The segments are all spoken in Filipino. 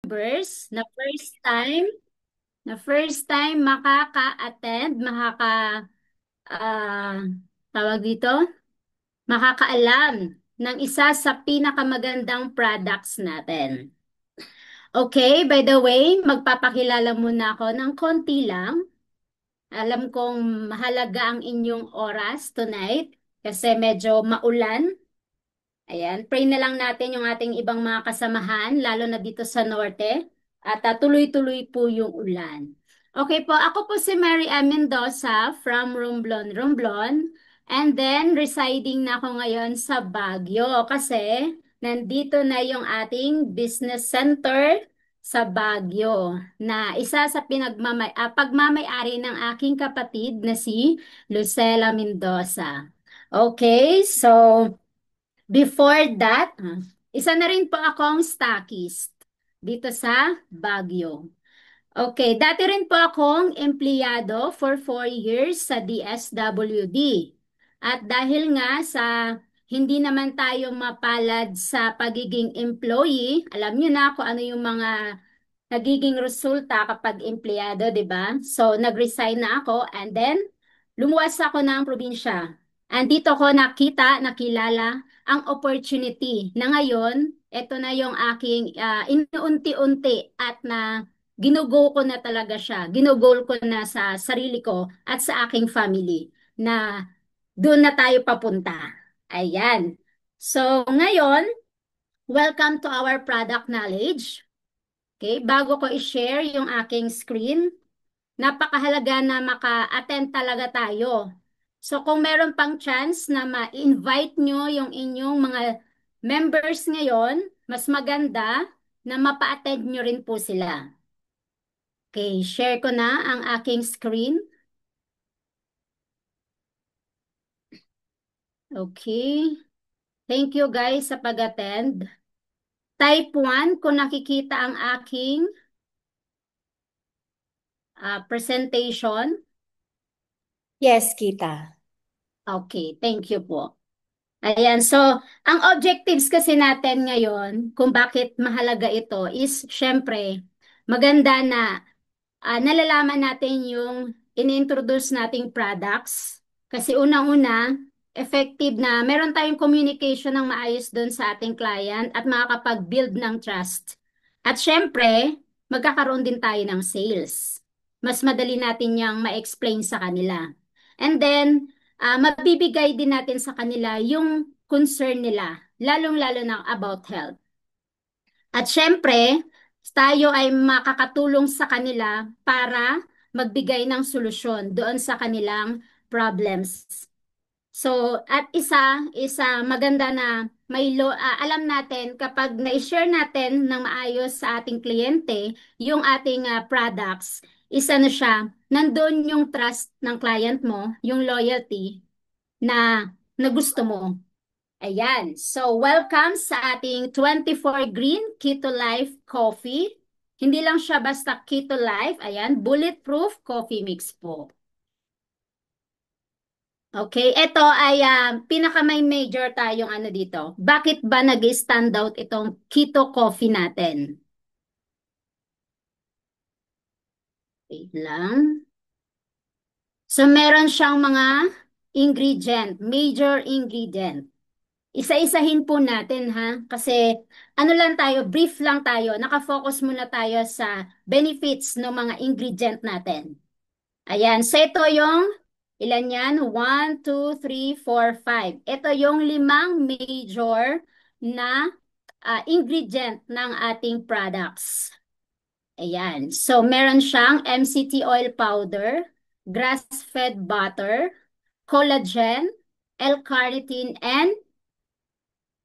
members na first time makaka-attend, ah, tawag dito, makakaalam ng isa sa pinakamagandang products natin. Okay, by the way, magpapakilala muna ako ng konti lang. Alam kong mahalaga ang inyong oras tonight kasi medyo maulan. Ayan, pray na lang natin yung ating ibang mga kasamahan, lalo na dito sa norte, at tuloy-tuloy po yung ulan. Okay po, ako po si Mary M. Mendoza from Romblon, Romblon, and then residing na ako ngayon sa Baguio kasi nandito na yung ating business center sa Baguio na isa sa pagmamay-ari ng aking kapatid na si Lucela Mendoza. Okay, so before that, isa na rin po akong stockist dito sa Baguio. Okay, dati rin po akong empleyado for 4 years sa DSWD. At dahil nga sa hindi naman tayo mapalad sa pagiging employee, alam niyo na kung ano yung mga nagiging resulta kapag empleyado, di ba? So, nag-resign na ako and then lumuwas ako ng probinsya. And dito ko nakilala ang opportunity na ngayon, ito na yung aking inuunti-unti at na ginugol ko na talaga siya. Ginugol ko na sa sarili ko at sa aking family na doon na tayo papunta. Ayan. So, ngayon, welcome to our product knowledge. Okay, bago ko i-share yung aking screen, napakahalaga na maka-attend talaga tayo. So kung meron pang chance na ma-invite nyo yung inyong mga members ngayon, mas maganda na mapa-attend nyo rin po sila. Okay, share ko na ang aking screen. Okay, thank you guys sa pag-attend. Type 1 kung nakikita ang aking presentation. Yes, kita. Okay, thank you po. Ayan, so ang objectives kasi natin ngayon, kung bakit mahalaga ito, is syempre, maganda na nalalaman natin yung inintroduce nating products. Kasi unang-una, effective na meron tayong communication ng maayos doon sa ating client at makakapag-build ng trust. At syempre, magkakaroon din tayo ng sales. Mas madali natin yung ma-explain sa kanila. And then, mabibigay din natin sa kanila yung concern nila, lalong-lalo na about health. At syempre, tayo ay makakatulong sa kanila para magbigay ng solusyon doon sa kanilang problems. So, at isa maganda na alam natin kapag na-share natin ng maayos sa ating kliyente yung ating products, isa na siya, nandun yung trust ng client mo, yung loyalty na gusto mo. Ayan. So, welcome sa ating 24 Green Keto Life Coffee. Hindi lang siya basta Keto Life. Ayan, bulletproof coffee mix po. Okay, ito ay pinaka-may major tayong ano dito. Bakit ba nag-stand out itong keto coffee natin? Wait lang. So, meron siyang mga major ingredient. Isa-isahin po natin ha, kasi ano lang tayo, brief lang tayo, nakafocus muna tayo sa benefits ng mga ingredient natin. Ayan, so ito yung, ilan yan? 1, 2, 3, 4, 5. Ito yung limang major na ingredient ng ating products. Ayan, so meron siyang MCT oil powder, grass-fed butter, collagen, L-carnitine, and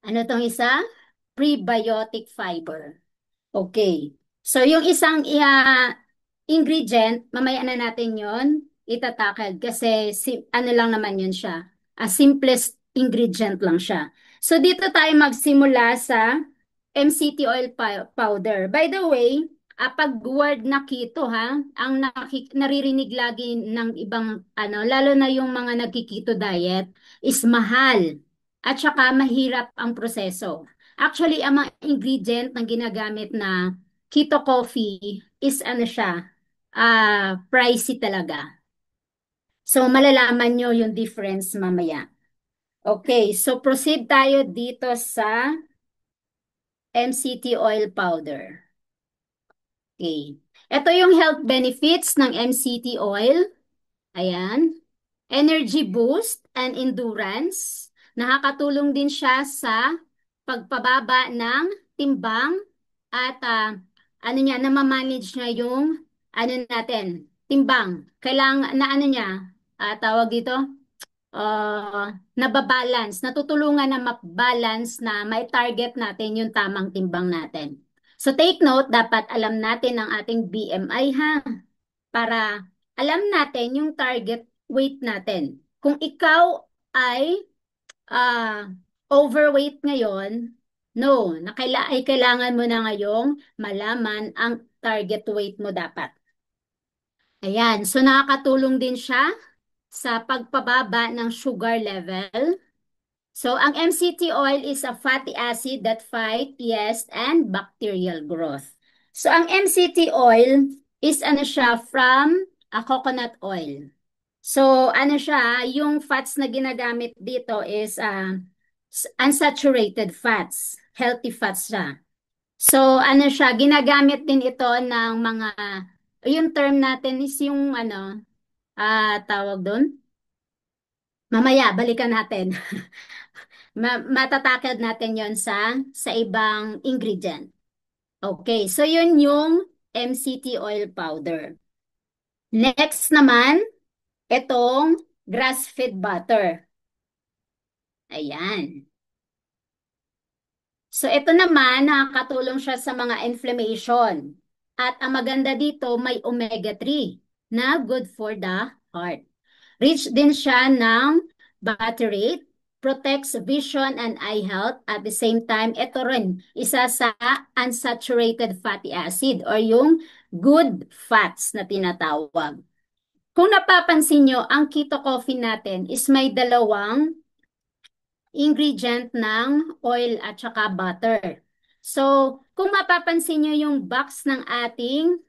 ano tong isa? Prebiotic fiber. Okay. So, yung isang ingredient, mamaya na natin yon itatakal kasi ano lang naman yun siya. A simplest ingredient lang siya. So, dito tayo magsimula sa MCT oil powder. By the way, pag word na keto ha, ang naririnig lagi ng ibang ano, lalo na yung mga nagkikito diet is mahal at saka mahirap ang proseso. Actually, ang mga ingredient na ginagamit na keto coffee is ano siya, pricey talaga. So, malalaman nyo yung difference mamaya. Okay, so proceed tayo dito sa MCT oil powder. Okay. Ito yung health benefits ng MCT oil. Ayan. Energy boost and endurance. Nakakatulong din siya sa pagpababa ng timbang at ano niya, namamanage niya yung ano natin, timbang. Kailangan na ano niya, tawag dito, nababalance, natutulungan na mabalance na may target natin yung tamang timbang natin. So take note, dapat alam natin ang ating BMI ha, para alam natin yung target weight natin. Kung ikaw ay overweight ngayon, no, ay kailangan mo na ngayong malaman ang target weight mo dapat. Ayan, so nakakatulong din siya sa pagpababa ng sugar level. So, ang MCT oil is a fatty acid that fight yeast and bacterial growth. So, ang MCT oil is ano siya from a coconut oil. So, ano siya, yung fats na ginagamit dito is unsaturated fats. Healthy fats siya. So, ano siya, ginagamit din ito ng mga, yung term natin is yung ano, tawag doon? Mamaya, balikan natin. Matatakad natin yon sa ibang ingredient. Okay, so yun yung MCT oil powder. Next naman, itong grass-fed butter. Ayan. So ito naman, nakakatulong siya sa mga inflammation. At ang maganda dito, may omega-3 na good for the heart. Rich din siya ng butyrate, protects vision and eye health. At the same time, ito rin, isa sa unsaturated fatty acid or yung good fats na tinatawag. Kung napapansin nyo, ang keto coffee natin is may dalawang ingredient ng oil at saka butter. So, kung mapapansin nyo yung box ng ating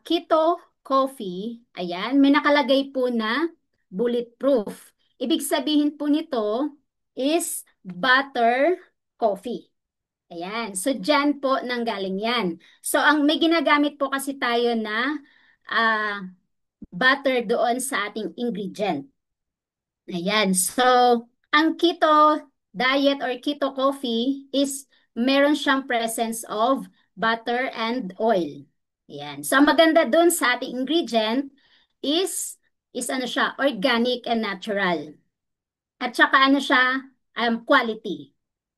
keto coffee, ayan, may nakalagay po na bulletproof. Ibig sabihin po nito is butter coffee. Ayan, so dyan po nanggaling yan. So, ang may ginagamit po kasi tayo na ah, butter doon sa ating ingredient. Ayan. So, ang keto diet or keto coffee is meron siyang presence of butter and oil. Ayan. So, ang maganda dun sa ating ingredient is ano siya, organic and natural. At saka ano siya, quality.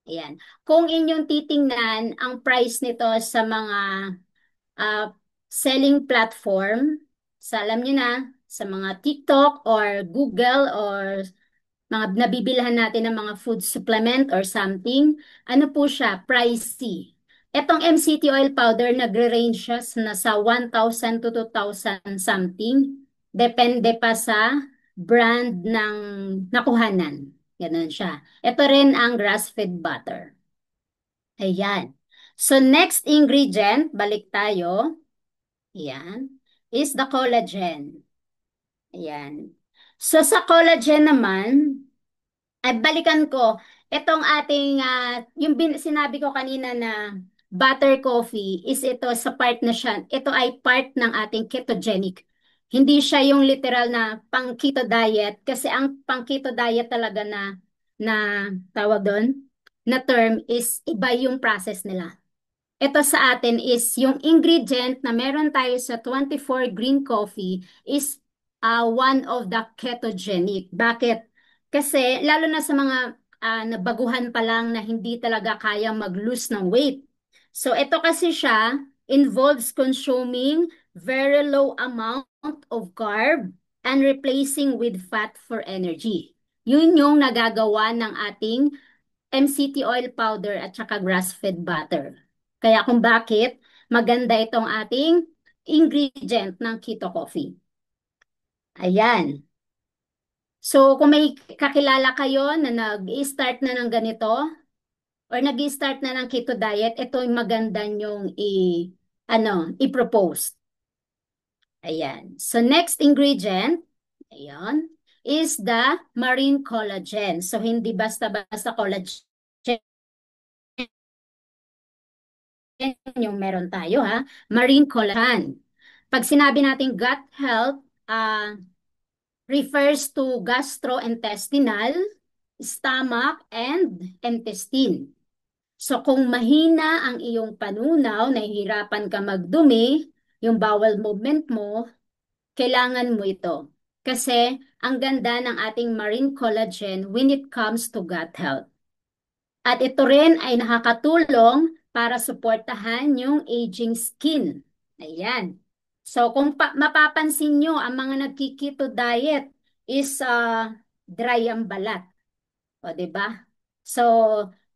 Ayan. Kung inyong titingnan ang price nito sa mga uh, selling platform, sa alam niyo na, sa mga TikTok or Google or mga nabibilhan natin ng mga food supplement or something, ano po siya, pricey. Etong MCT oil powder, nagre-range siya na sa 1,000 to 2,000 something. Depende pa sa brand ng nakuhanan. Ganun siya. Ito rin ang grass-fed butter. Ayan. So next ingredient, balik tayo. Ayan. Is the collagen. Ayan. So sa collagen naman, ay balikan ko, itong ating, sinabi ko kanina na butter coffee is ito sa part na siya, ito ay part ng ating ketogenic. Hindi siya yung literal na pang keto diet kasi ang pang keto diet talaga na tawag doon, na term is iba yung process nila. Ito sa atin is yung ingredient na meron tayo sa 24 green coffee is one of the ketogenic. Bakit? Kasi lalo na sa mga nabaguhan pa lang na hindi talaga kayang mag-lose ng weight. So ito kasi siya involves consuming very low amount of carb and replacing with fat for energy. Yun yung nagagawa ng ating MCT oil powder at saka grass-fed butter. Kaya kung bakit maganda itong ating ingredient ng keto coffee. Ayan. So kung may kakilala kayo na nag-start na ng ganito, or nag-start na ng keto diet, ito yung maganda nyong i-propose. Ayan. So next ingredient, ayan, is the marine collagen. So hindi basta-basta collagen yung meron tayo ha. Marine collagen. Pag sinabi natin gut health, refers to gastrointestinal, stomach, and intestine. So kung mahina ang iyong panunaw, nahihirapan ka magdumi, yung bowel movement mo, kailangan mo ito. Kasi ang ganda ng ating marine collagen when it comes to gut health. At ito rin ay nakakatulong para suportahan yung aging skin. Ayan. So kung mapapansin nyo, ang mga nagkikito diet is dry ang balat. O, 'di ba? So,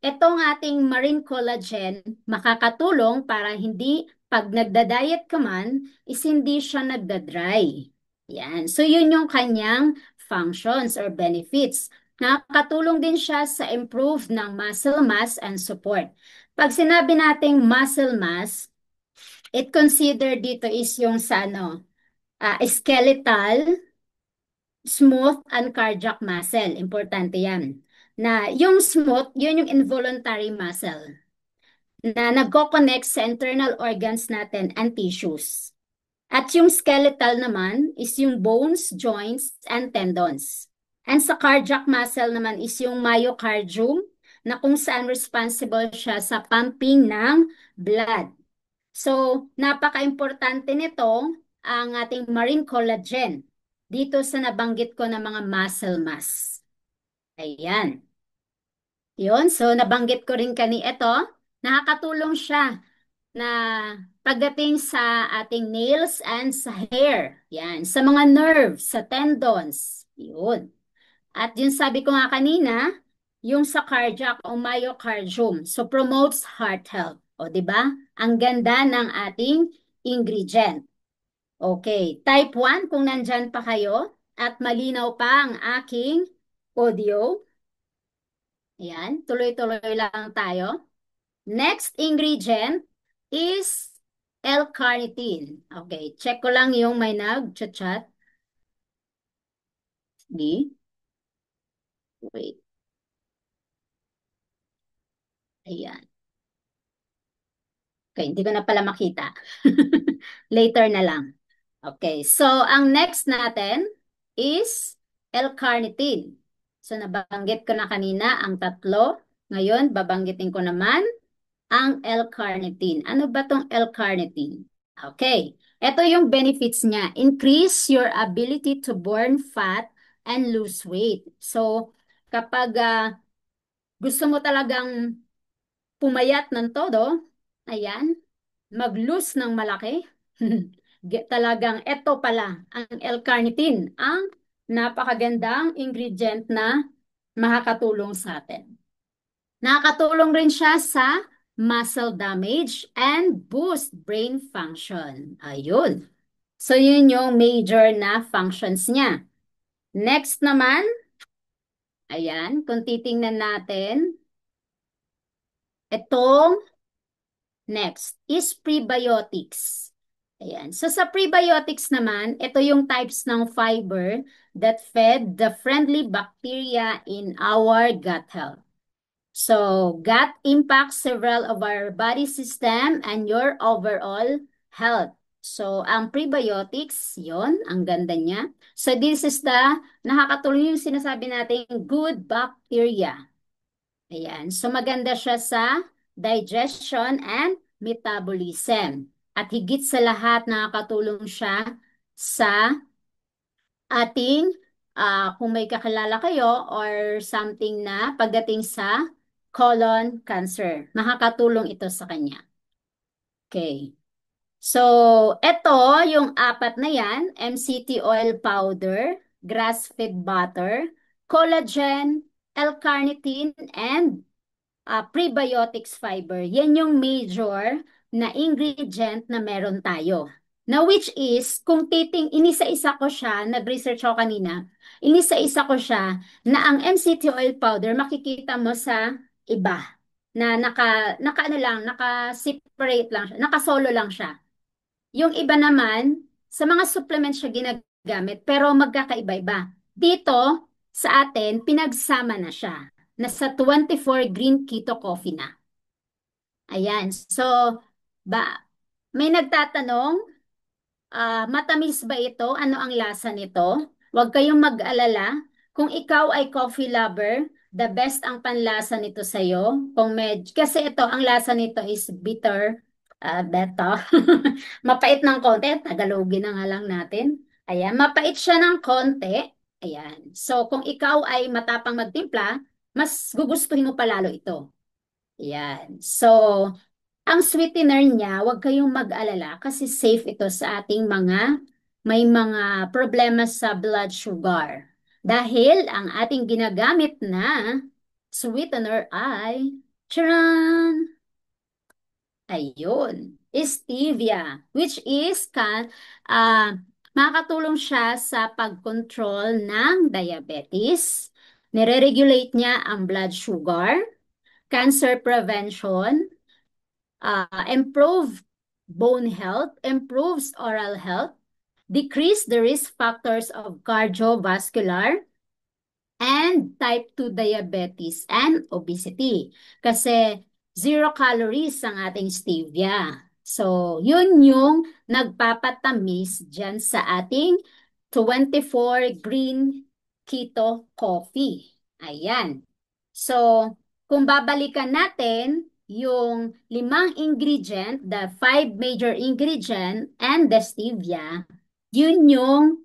itong ating marine collagen makakatulong para hindi pag nagda-diet ka man is hindi siya nagda-dry. Yan. So, yun yung kanyang functions or benefits. Nakakatulong din siya sa improve ng muscle mass and support. Pag sinabi nating muscle mass, it consider dito is yung sa skeletal, smooth, and cardiac muscle. Importante yan. Na yung smooth, yun yung involuntary muscle na nagko-connect sa internal organs natin and tissues. At yung skeletal naman is yung bones, joints, and tendons. And sa cardiac muscle naman is yung myocardium na kung saan responsible siya sa pumping ng blood. So, napaka-importante nito ang ating marine collagen dito sa nabanggit ko na mga muscle mass. Ayan. Yun, so nabanggit ko rin ito, nakakatulong siya na pagdating sa ating nails and sa hair. Yan, sa mga nerves, sa tendons. Yun. At yun sabi ko nga kanina, yung sa cardiac o myocardium. So promotes heart health. O, di ba? Ang ganda ng ating ingredient. Okay, type 1 kung nandyan pa kayo at malinaw pa ang aking audio. Ayan, tuloy-tuloy lang tayo. Next ingredient is L-carnitine. Okay, check ko lang yung may nag-chat. Di. Wait. Ayan. Okay, hindi ko na pala makita. Later na lang. Okay, so ang next natin is L-carnitine. So nabanggit ko na kanina ang tatlo. Ngayon, babanggitin ko naman ang L-carnitine. Ano ba tong L-carnitine? Okay, ito yung benefits niya. Increase your ability to burn fat and lose weight. So kapag gusto mo talagang pumayat ng todo, ayan, mag-lose ng malaki, talagang ito pala ang L-carnitine, ang napakagandang ingredient na makakatulong sa atin. Nakakatulong rin siya sa muscle damage and boost brain function. Ayun. So, yun yung major na functions niya. Next naman, ayan, kung titingnan natin, itong next is prebiotics. Ayan. So sa prebiotics naman, ito yung types ng fiber that fed the friendly bacteria in our gut health. So gut impacts several of our body system and your overall health. So ang prebiotics, yon, ang ganda niya. So this is the nakakatulong yung sinasabi nating good bacteria. Ayan. So maganda siya sa digestion and metabolism. At higit sa lahat, nakakatulong siya sa ating, kung may kakilala kayo or something na pagdating sa colon cancer. Nakakatulong ito sa kanya. Okay. So, ito, yung apat na yan, MCT oil powder, grass-fed butter, collagen, L-carnitine, and prebiotics fiber. Yan yung major na ingredient na meron tayo. Na which is, kung inisa-isa ko siya, nag-research ako kanina, inisa-isa ko siya na ang MCT oil powder makikita mo sa iba. na naka ano lang, naka-separate lang siya, naka-solo lang siya. Yung iba naman, sa mga supplements siya ginagamit, pero magkakaiba-iba. Dito, sa atin, pinagsama na siya. Nasa 24 green keto coffee na. Ayan. So, ba, may nagtatanong, matamis ba ito? Ano ang lasa nito? Huwag kayong mag-alala. Kung ikaw ay coffee lover, the best ang panlasa nito sa'yo. Kasi ito, ang lasa nito is bitter. Beto. Mapait ng konti. Tagalogin na nga lang natin. Ayan, mapait siya ng konti. Ayan. So, kung ikaw ay matapang magtimpla, mas gugustuhin mo pa lalo ito. Ayan. So, ang sweetener niya, huwag kayong mag-alala kasi safe ito sa ating mga may mga problema sa blood sugar. Dahil ang ating ginagamit na sweetener ay, charan, ayun, stevia, which is uh, makakatulong siya sa pag-control ng diabetes. Nire-regulate niya ang blood sugar, cancer prevention, improve bone health, improves oral health, decrease the risk factors of cardiovascular and type 2 diabetes and obesity. Kasi zero calories ang ating stevia. So, yun yung nagpapatamis dyan sa ating 24 green keto coffee. Ayan. So, kung babalikan natin yung limang ingredient, the five major ingredient and the stevia, yun yung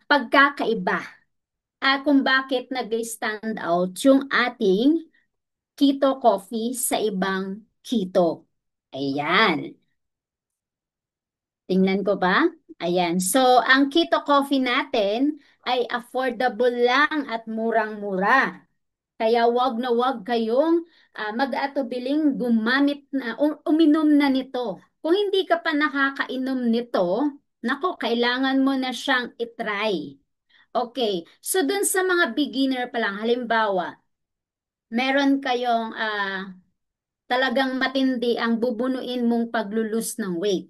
pagkakaiba kung bakit nag-stand out yung ating keto coffee sa ibang keto. Ayan. Tingnan ko ba? Ayan. So, ang keto coffee natin ay affordable lang at murang-mura. Kaya wag na wag kayong mag-atubiling gumamit na, uminom na nito. Kung hindi ka pa nakakainom nito, nako, kailangan mo na siyang itry. Okay, so dun sa mga beginner pa lang, halimbawa, meron kayong talagang matindi ang bubunuin mong paglulus ng weight.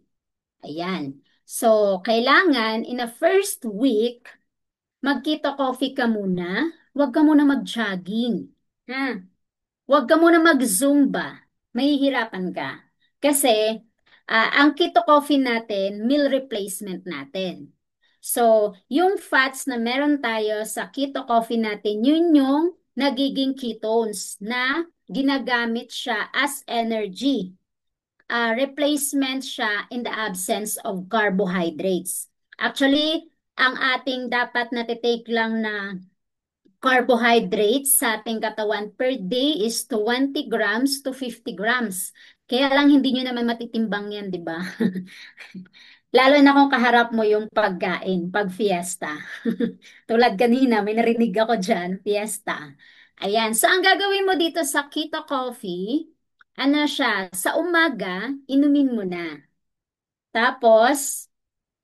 Ayan. So, kailangan in a first week, mag-keto coffee ka muna. Huwag ka muna mag-jogging. Ha? Huwag ka muna mag-Zumba. Mahihirapan ka. Kasi, ang keto coffee natin, meal replacement natin. So, yung fats na meron tayo sa keto coffee natin, yun yung nagiging ketones na ginagamit siya as energy. Replacement siya in the absence of carbohydrates. Actually, ang ating dapat natitake lang na carbohydrates sa ating katawan per day is 20 grams to 50 grams. Kaya lang hindi nyo naman matitimbang yan, di ba? Lalo na kung kaharap mo yung pagkain, pag fiesta. Tulad kanina, may narinig ako dyan, fiesta. Ayan, so ang gagawin mo dito sa keto coffee, ano siya, sa umaga, inumin mo na. Tapos,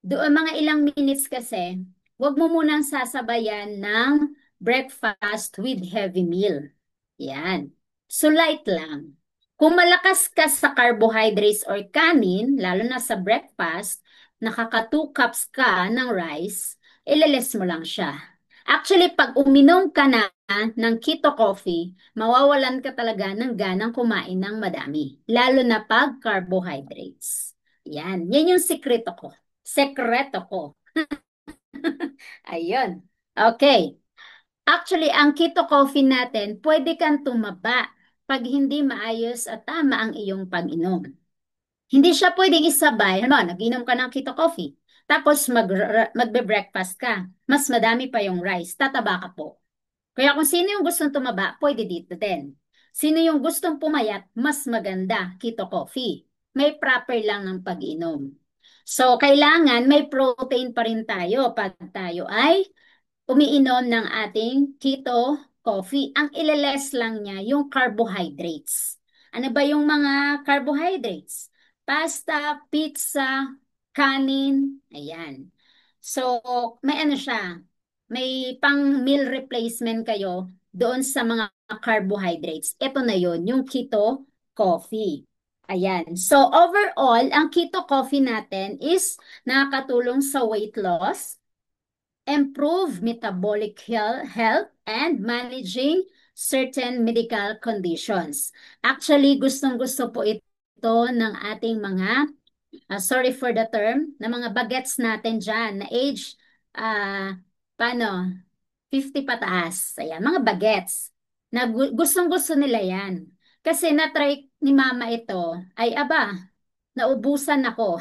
doon mga ilang minutes kasi, wag mo munang sasabayan ng breakfast with heavy meal. Yan. So light lang. Kung malakas ka sa carbohydrates or kanin, lalo na sa breakfast, nakaka 2 cups ka ng rice, ililis mo lang siya. Actually, pag uminom ka na ng keto coffee, mawawalan ka talaga ng ganang kumain ng madami, lalo na pag carbohydrates. Yan. Yan yung sikreto ko. Sekreto ko. Ayun. Okay. Actually, ang keto coffee natin, pwede kang tumaba pag hindi maayos at tama ang iyong pag-inom. Hindi siya pwedeng isabay. Ano, nag-inom ka ng keto coffee, tapos magbe-breakfast ka. Mas madami pa yung rice. Tataba ka po. Kaya kung sino yung gustong tumaba, pwede dito din. Sino yung gustong pumayat, mas maganda, keto coffee. May proper lang ng pag-inom. So, kailangan may protein pa rin tayo pag tayo ay umiinom ng ating keto coffee. Ang ileles lang niya yung carbohydrates. Ano ba yung mga carbohydrates? Pasta, pizza, kanin, ayan. So, may ano siya, may pang meal replacement kayo doon sa mga carbohydrates. Ito na yon, yung keto coffee. Ayan. So overall, ang keto coffee natin is nakakatulong sa weight loss, improve metabolic health, and managing certain medical conditions. Actually, gustong-gusto po ito ng ating mga, sorry for the term, na mga bagets natin dyan na age, uh, paano, 50 pataas. Ayan, mga bagets. Na gustong-gusto nila yan. Kasi na-try ni mama ito, ay aba, naubusan ako.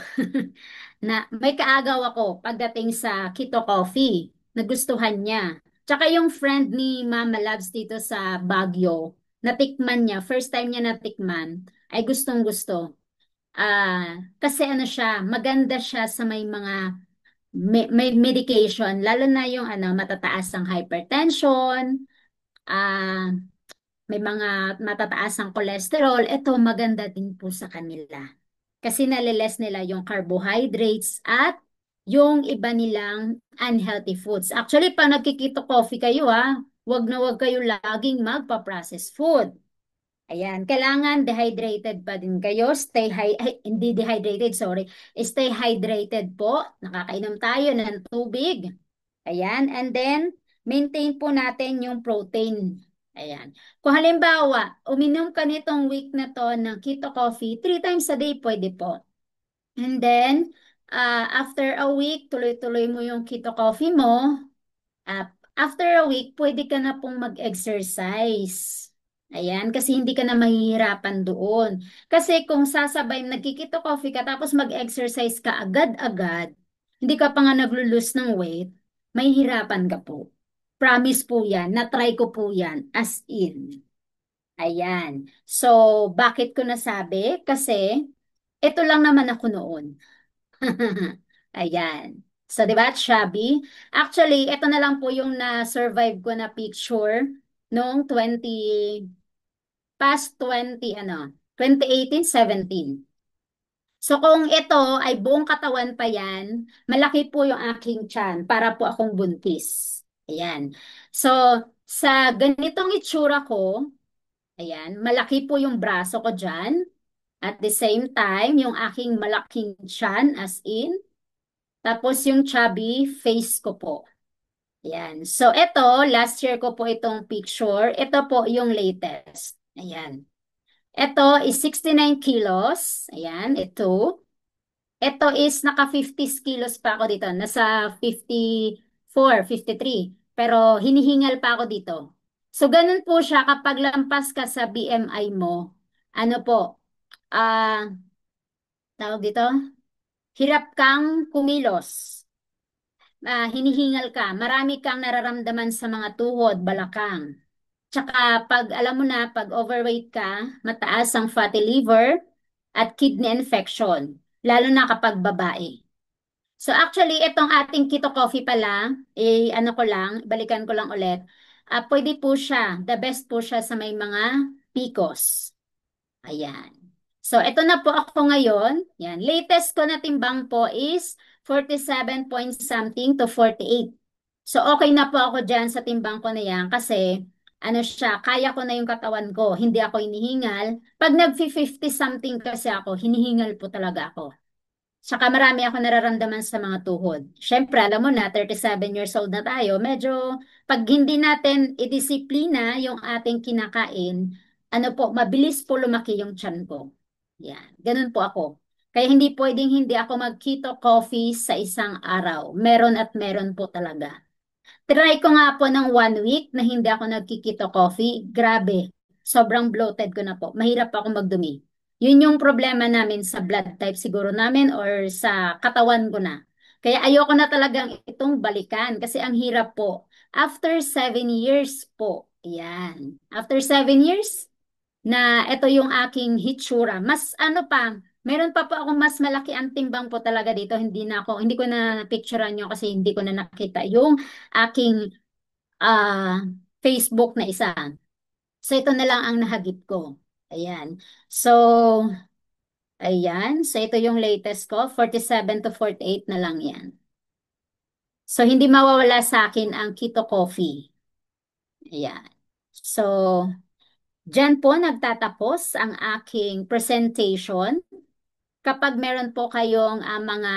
Na may kaagaw ako pagdating sa Keto Coffee. Nagustuhan niya. Tsaka yung friend ni Mama Labs dito sa Baguio, natikman niya, first time niya natikman, ay gustong-gusto. Kasi ano siya, maganda siya sa may mga may medication, lalo na yung ano, matataas ang hypertension, ah, may mga matataas ang cholesterol, ito maganda din po sa kanila. Kasi naliles nila yung carbohydrates at yung iba nilang unhealthy foods. Actually, pag nagkikito coffee kayo wag na wag kayo laging magpa-processed food. Ayan, kailangan dehydrated pa din kayo. Hindi dehydrated, sorry. Stay hydrated po. Nakakainom tayo ng tubig. Ayan, and then maintain po natin yung protein. Ayan. Kung halimbawa, uminom ka nitong week na to ng keto coffee, 3 times a day pwede po. And then, after a week, tuloy-tuloy mo yung keto coffee mo. After a week, pwede ka na pong mag-exercise. Ayan, kasi hindi ka na mahihirapan doon. Kasi kung sasabay, nagkikito coffee ka, tapos mag-exercise ka agad-agad, hindi ka pa nga naglo-lose ng weight, mahihirapan ka po. Promise po yan, na-try ko po yan, as in. Ayan. So, bakit ko nasabi? Kasi, ito lang naman ako noon. Ayan. So, di ba, chubby? Actually, ito na lang po yung na-survive ko na picture noong past 20, 2018-17. So, kung ito ay buong katawan pa yan, malaki po yung aking tiyan para po akong buntis. Ayan. So, sa ganitong itsura ko, ayan, malaki po yung braso ko dyan. At the same time, yung aking malaking tiyan as in, tapos yung chubby face ko po. Ayan. So ito, last year ko po itong picture. Ito po yung latest. Ayan. Ito is 69 kilos. Ayan, ito. Ito is naka 50 kilos pa ako dito. Nasa 54, 53. Pero hinihingal pa ako dito. So ganun po siya kapag lampas ka sa BMI mo. Ano po? Ah, tawag dito? Hirap kang kumilos. Hinihingal ka, marami kang nararamdaman sa mga tuhod, balakang. Tsaka pag alam mo na, pag overweight ka, mataas ang fatty liver at kidney infection, lalo na kapag babae. So actually, itong ating keto coffee pala, ano ko lang, balikan ko lang ulit. Pwede po siya, the best po siya sa may mga PCOS. Ayan. So, ito na po ako ngayon. Yan. Latest ko na timbang po is 47 point something to 48. So, okay na po ako dyan sa timbang ko na yan kasi ano siya, kaya ko na yung katawan ko. Hindi ako hinihingal. Pag nag-50 something kasi ako, hinihingal po talaga ako. Saka marami ako nararamdaman sa mga tuhod. Siyempre, alam mo na, 37 years old na tayo. Medyo, pag hindi natin idisiplina yung ating kinakain, ano po, mabilis po lumaki yung tiyan ko. Yan, ganun po ako. Kaya hindi pwedeng hindi ako mag-keto coffee sa isang araw. Meron at meron po talaga. Try ko nga po ng 1 week na hindi ako nagkikito coffee. Grabe, sobrang bloated ko na po. Mahirap ako magdumi. Yun yung problema namin sa blood type siguro namin or sa katawan ko na. Kaya ayoko na talagang itong balikan kasi ang hirap po. After 7 years po, yan. After 7 years, na ito yung aking hitsura. Mas ano pa, meron pa po akong mas malaki ang timbang po talaga dito. Hindi ko na picturean nyo kasi hindi ko na nakita yung aking ah, Facebook na isa. So ito na lang ang nahagip ko. Ayan. So, ayan. So ito yung latest ko. 47 to 48 na lang yan. So hindi mawawala sa akin ang keto coffee. Ayan. So, dyan po nagtatapos ang aking presentation. Kapag meron po kayong mga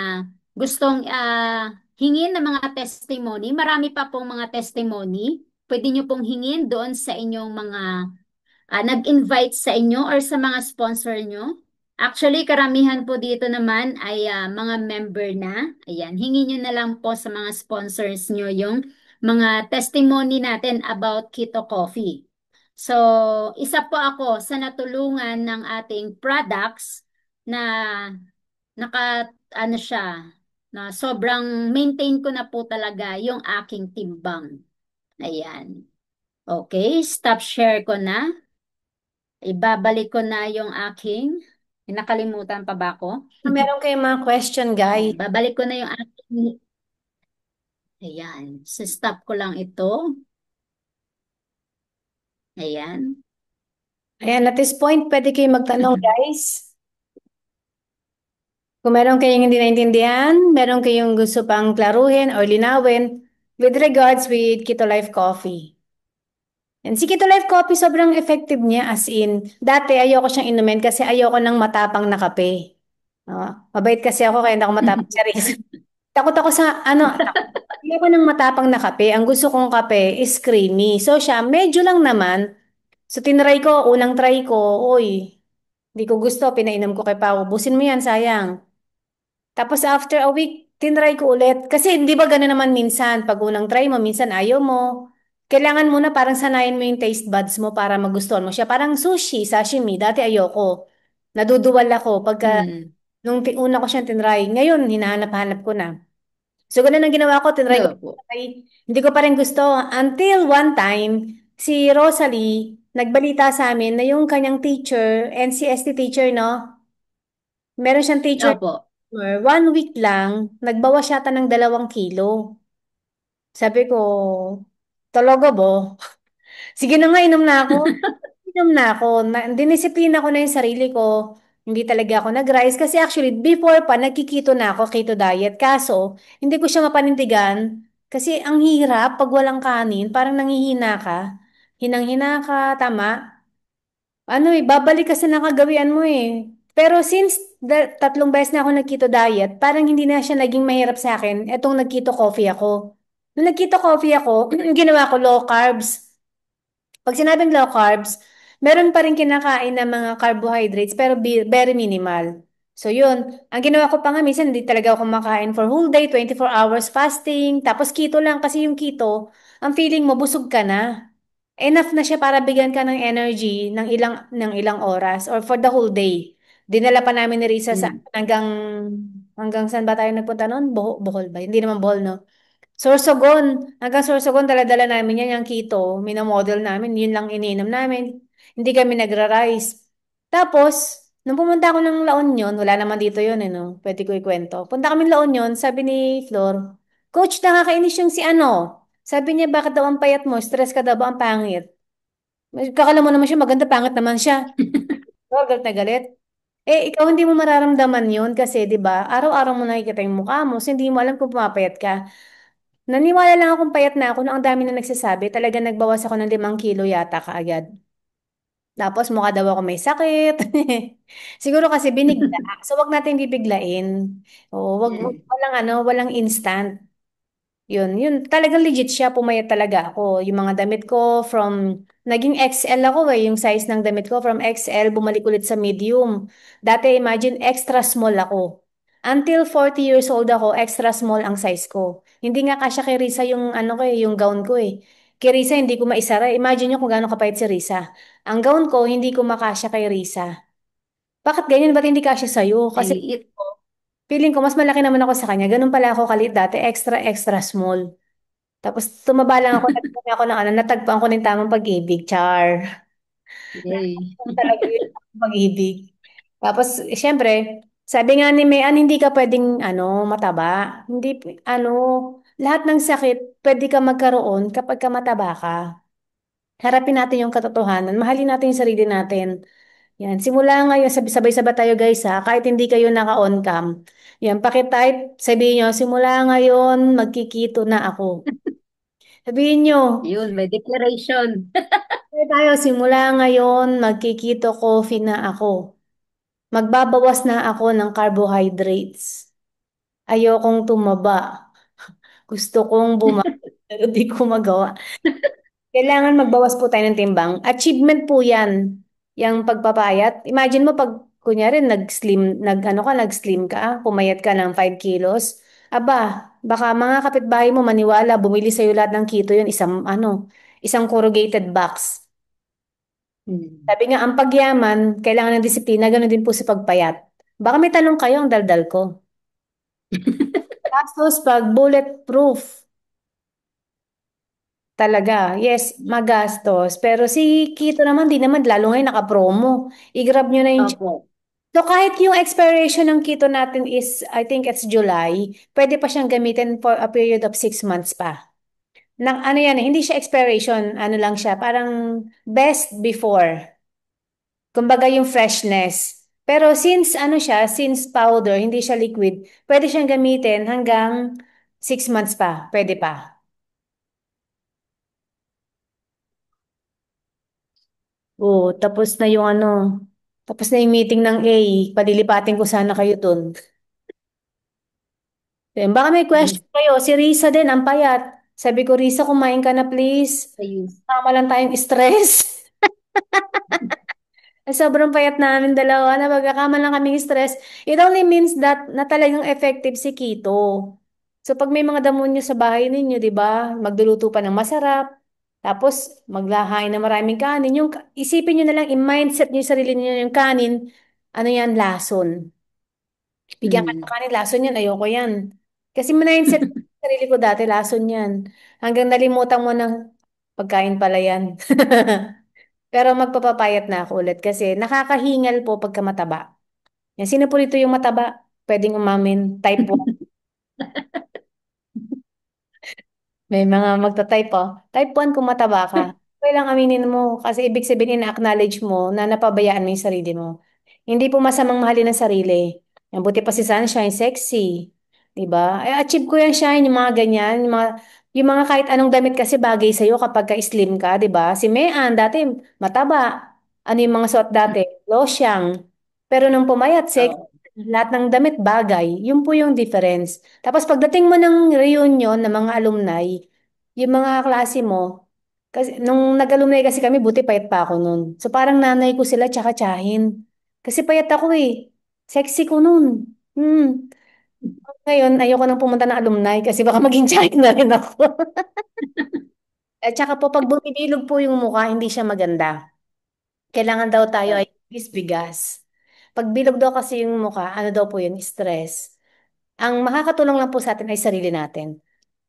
gustong hingin na mga testimony, marami pa pong mga testimony. Pwede nyo pong hingin doon sa inyong mga nag-invite sa inyo or sa mga sponsor nyo. Actually, karamihan po dito naman ay mga member na. Ayan, hingin nyo na lang po sa mga sponsors nyo yung mga testimony natin about Keto Coffee. So, isa po ako sa natulungan ng ating products na ano siya, na sobrang maintain ko na po talaga yung aking timbang. Ayan. Okay, stop share ko na. Ibabalik ko na yung aking, nakalimutan pa ba ako? Meron kayong mga question, guys. Ayan, babalik ko na yung aking, ayan, stop ko lang ito. Ayan. Ayan, at this point, pwede kayong magtanong, guys. Kung meron kayong hindi naintindihan, meron kayong gusto pang klaruhin or linawin with regards with Keto Life Coffee. And si Keto Life Coffee, sobrang effective niya as in, dati ayoko siyang inumin kasi ayoko ng matapang na kape. Mabait kasi ako kaya hindi ako matapang. Charis. Takot ako sa, ayoko ng matapang na kape. Ang gusto kong kape is creamy. So siya, medyo lang naman. So tinry ko, unang try ko, uy, hindi ko gusto, pinainom ko kay Pao. Ubusin mo yan, sayang. Tapos after a week, tinry ko ulit. Kasi hindi ba gano'n naman minsan, pag unang try mo, minsan ayaw mo. Kailangan muna parang sanayin mo yung taste buds mo para magustuhan mo siya. Parang sushi, sashimi, dati ayoko. Naduduwal ako pagka Mm. una ko siyang tinry. Ngayon, hinahanap-hanap ko na. So, ganun ang ginawa ko, tinry ko. Opo. Hindi ko pa rin gusto. Until one time, si Rosalie, nagbalita sa amin na yung kanyang teacher, NCST teacher, no? Meron siyang teacher, Opo. 1 week lang, nagbawas yata ng 2 kilo. Sabi ko, talaga ba? Sige na nga, inom na ako. Inom na ako. Dinisiplina ko na yung sarili ko. Hindi talaga ako nag-rise. Kasi actually, before pa, nagkikito na ako, keto diet. Kaso, hindi ko siya mapanindigan. Kasi ang hirap pag walang kanin, parang nanghihina ka. Hinang-hina ka, tama? Babalik ka sa nakagawian mo eh. Pero since 3 beses na ako nag-keto diet, parang hindi na siya naging mahirap sa akin. Etong nag-keto coffee ako. Nung nag-keto coffee ako, ginawa ko low carbs. Pag sinabing low carbs, meron pa rin kinakain ng mga carbohydrates pero very minimal. So yun, ang ginawa ko pa nga minsan hindi talaga ako kumakain for whole day, 24 hours fasting, tapos keto lang kasi yung keto, ang feeling mo busog ka na. Enough na siya para bigyan ka ng energy ng ilang oras or for the whole day. Dinala pa namin ni Risa sa Mm. hanggang saan ba tayo nagpunta noon? Bohol ba? Hindi naman Bohol, no? Sorsogon. Hanggang Sorsogon, dala-dala namin yan, yung keto. Minomodel namin. Yun lang iniinom namin. Hindi kami nagra-rice. Tapos, nung pumunta ako ng La Union, wala naman dito yun, no? Pwede ko ikwento. Punta kami La Union, sabi ni Flor, Coach, nakakainis yung si ano. Sabi niya, bakit daw ang payat mo? Stress ka daw ba ang pangit? Kakala mo naman siya, maganda pangit naman siya. Oh, galit na galit. Ikaw hindi mo mararamdaman yun kasi, di ba, araw-araw mo nakikita yung mukha mo, so hindi mo alam kung pumapayat ka. Naniwala lang akong payat na ako na ang dami na nagsasabi. Talaga nagbawas ako ng 5 kilo yata kaagad. Tapos mukha daw ako may sakit. Siguro kasi binigla. So wag natin bibiglain. O Mm. walang instant. Yun. Talagang legit siya. Pumayat talaga ako. Yung mga damit ko naging XL ako eh. Yung size ng damit ko from XL, bumalik ulit sa medium. Dati imagine, extra small ako. Until 40 years old ako, extra small ang size ko. Hindi nga kasya kay Risa yung ano ko eh, yung gown ko eh. Kay Risa hindi ko maisara. Imagine nyo kung gaano kapait si Risa. Ang gown ko, hindi ko makasya kay Risa. Bakit ganyan? Ba't hindi kasya sa'yo? Ang Kasi liit. feeling ko mas malaki naman ako sa kanya. Ganun pala ako kalit dati, extra extra small. Tapos tumaba lang ako, nagpunta ako ng natagpuan ko ng tamang pag-ibig, char. Yay. Natagpuan talaga yun ang pag-ibig. Tapos, siyempre, sabi nga ni Mayan, hindi ka pwedeng, mataba. Hindi, lahat ng sakit, pwede ka magkaroon kapag ka mataba ka. Harapin natin yung katotohanan. Mahalin natin yung sarili natin. Yan. Simula ngayon, sabay-sabay tayo guys ha. Kahit hindi kayo naka-on cam. Yan, pakitype, sabihin nyo, simula ngayon, magkikito na ako. Sabihin nyo, Yun, may declaration. Okay tayo, simula ngayon, magkikito coffee na ako. Magbabawas na ako ng carbohydrates. Ayokong tumaba. Gusto kong bumaba, pero di ko magawa. Kailangan magbawas po tayo ng timbang. Achievement po yan, yung pagpapayat. Imagine mo pag, kunyari, nag-slim ka, pumayat ka ng 5 kilos. Aba, baka mga kapitbahay mo maniwala, bumili sa'yo lahat ng keto yun, isang corrugated box. Mm. Sabi nga, ang pagyaman, kailangan ng disiplina, ganoon din po sa pagpayat. Baka may tanong kayo, ang daldal ko. Tapos, pag bulletproof, talaga, yes, magastos. Pero si Kito naman, di naman, lalo ngayon naka-promo. I-grab nyo na yung... Opo. So, kahit yung expiration ng Kito natin is, I think it's July, pwede pa siyang gamitin for a period of 6 months pa. Ano yan, hindi siya expiration, ano lang siya, parang best before. Kumbaga yung freshness. Pero since powder, hindi siya liquid, pwede siyang gamitin hanggang 6 months pa. Pwede pa. Oo, tapos na yung meeting ng A. Palilipatin ko sana kayo dun. Baka may question Mm. kayo. Si Risa din, ang payat. Sabi ko, Risa, kumain ka na please. Ayun. Tama lang tayong stress. Sobrang payat namin dalawa na magkakama lang kaming stress. It only means that na talagang effective si keto. So pag may mga damo nyo sa bahay ninyo, di ba? Magluluto pa ng masarap. Tapos maglahain ng maraming kanin. Isipin nyo na lang, i-mindset nyo yung sarili nyo yung kanin. Ano yan? Lason. Bigyan ka ng Mm. kanin, lason yan. Ayoko yan. Kasi mindset ko sa sarili ko dati, lason yan. Hanggang nalimutan mo ng pagkain pala yan. Pero magpapapayat na ako ulit kasi nakakahingal po pagka mataba. Yan, sino po rito yung mataba? Pwedeng umamin. Type 1. May mga magta-type po. Type 1 kung mataba ka. Okay lang aminin mo kasi ibig sabihin na-acknowledge mo na napabayaan mo yung sarili mo. Hindi po masamang mahalin ang sarili. Yan, buti pa si Sunshine, sexy. 'Di ba? Ay, achieve ko yan, Shine, yung mga ganyan. Yung mga kahit anong damit kasi bagay sa'yo kapag ka-slim ka, 'di ba? Si Mean, dati mataba. Ano yung mga suot dati? Losyang. Pero nung pumayat, sexy. Oo. Lahat ng damit bagay. Yun po yung difference. Tapos pagdating mo ng reunion ng mga alumni, yung mga klase mo, kasi nung nag-alumni kasi kami, buti payat pa ako nun. So parang nanay ko sila tsaka tsahin. Kasi payat ako eh. Sexy ko nun. Ngayon, ayoko nang pumunta ng alumni kasi baka maging tsahin na rin ako. At saka po, pag bumibilog po yung mukha, hindi siya maganda. Kailangan daw tayo ay bigas. Pag bilog daw kasi yung mukha, ano daw po yun, stress. Ang makakatulong lang po sa atin ay sarili natin.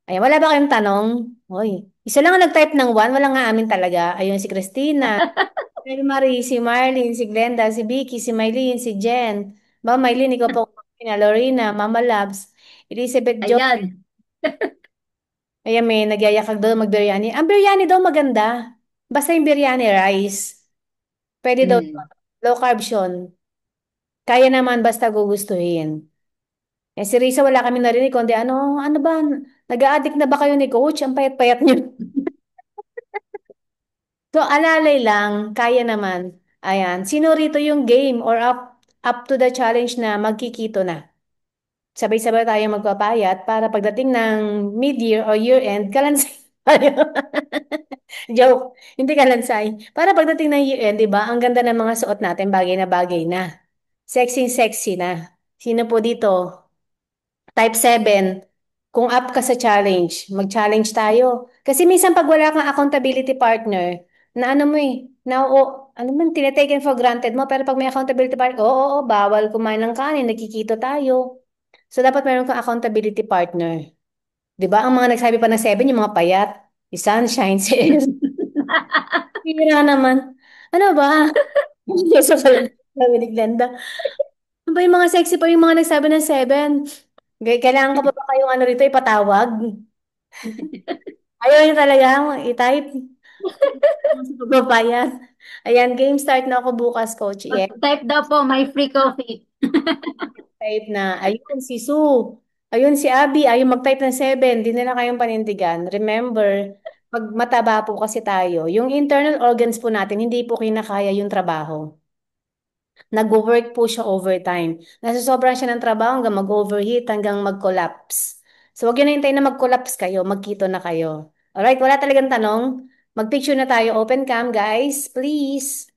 Ay, wala ba kayong tanong? Hoy, isa lang ang nag-type ng one, wala nga amin talaga. Ayun si Christina, si Marie, si Marlene, si Glenda, si Vicky, si Maylene, si Jen. Ba, Maylene, ikaw po, na Lorena, Mama Labs, Elizabeth Jo. Ayan. Ayan, may nagyayakag daw mag-biryani. Ang biryani daw maganda. Basta yung biryani rice. Pwede daw Mm. low carb yun. Kaya naman basta gugustuhin. Eh si Risa wala kami narinig kundi ano ba? Nag-a-addict na ba kayo ni coach? Ang payat-payat niyo. So alalay lang, kaya naman. Ayan, sino rito yung game or up to the challenge na magkikito na? Sabay-sabay tayo magpapayat para pagdating ng mid-year or year-end, kalansay tayo. Joke, hindi kalansay. Para pagdating ng year-end, di ba? Ang ganda ng mga suot natin, bagay na bagay na. Sexy-sexy na. Sino po dito? Type 7, kung up ka sa challenge, mag-challenge tayo. Kasi minsan pag wala kang accountability partner, na ano mo ano man, tinataken for granted mo, pero pag may accountability partner, oo, bawal kumain ng kanin, nagkikito tayo. So, dapat meron kang accountability partner. Di ba? Ang mga nagsabi pa ng 7, yung mga payat, si Sunshine, si Es. Hira naman. Ano ba? So, sabi ni Glenda. Ano ba yung mga sexy pa yung mga nagsabi ng 7? Kailangan ko pa ba kayong ano rito ipatawag? Ayaw niyo talaga i-type. Sa pagbabayad. Ayan, game start na ako bukas, Coach. Yeah, Type daw po, my free coffee. type na. Ayun, si Sue. Ayun, si Abby. Ayun, mag-type ng 7. Di nila kayong panindigan. Remember, pag mataba po kasi tayo, yung internal organs po natin, hindi po kinakaya yung trabaho. Nag-work po siya overtime. Nasosobran siya ng trabaho hanggang mag-overheat, hanggang mag-collapse. So, huwag yun na hintayin na mag-collapse kayo, mag-keto na kayo. Alright, wala talagang tanong. Mag-picture na tayo. Open cam, guys. Please.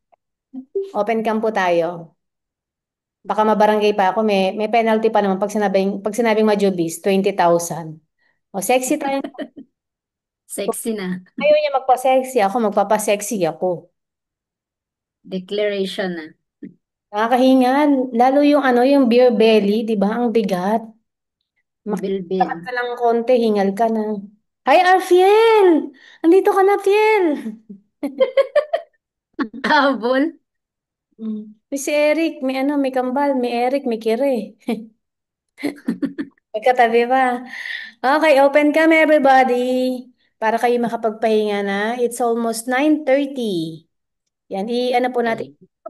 Open cam po tayo. Baka mabarangay pa ako. May penalty pa naman pag sinabing majubis, 20,000. O, sexy tayo. Kung Sexy na. ayaw niya magpa-sexy ako, magpapa-sexy ako. Declaration na. Nakakahingal. Lalo yung ano, yung beer belly, di ba? Ang bigat. Makitakot Bilbil. ka lang konti, hingal ka na. Hi, Arfiel! Andito ka na, Fiel! Habol. May si Eric, may ano, may kambal, may Eric, may kire. Magkatabi pa. Okay, open cam everybody. Para kayo makapagpahinga na. It's almost 9:30. Yan, i-ano po natin. Okay.